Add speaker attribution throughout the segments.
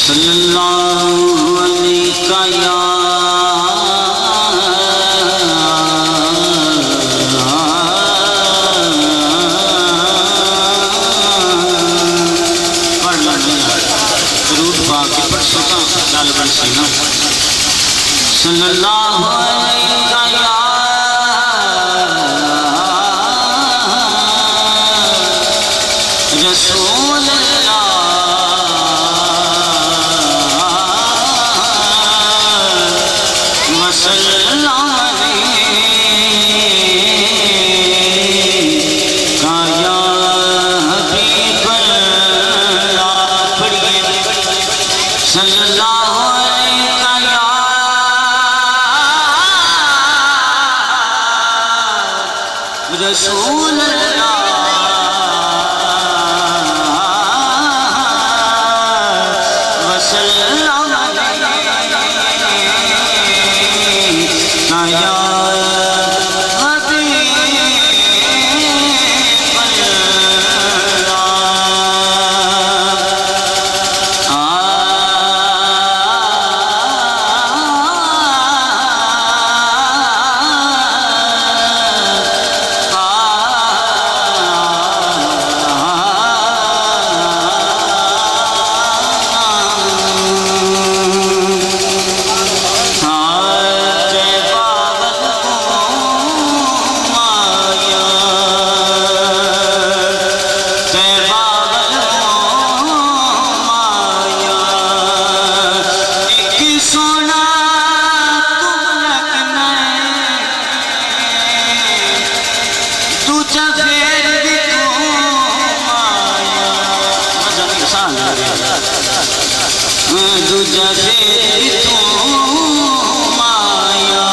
Speaker 1: صلی اللہ علیہ یا درود پاک پڑھ سکا گل بن سی نا صلی اللہ علیہ یا رسول اللہ رسول اللہ وسلم علیہ دوجا پھر تو مایا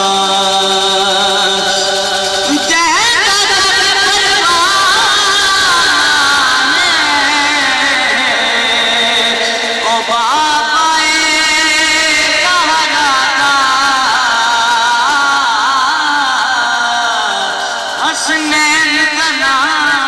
Speaker 1: او بابا حسنین کا نام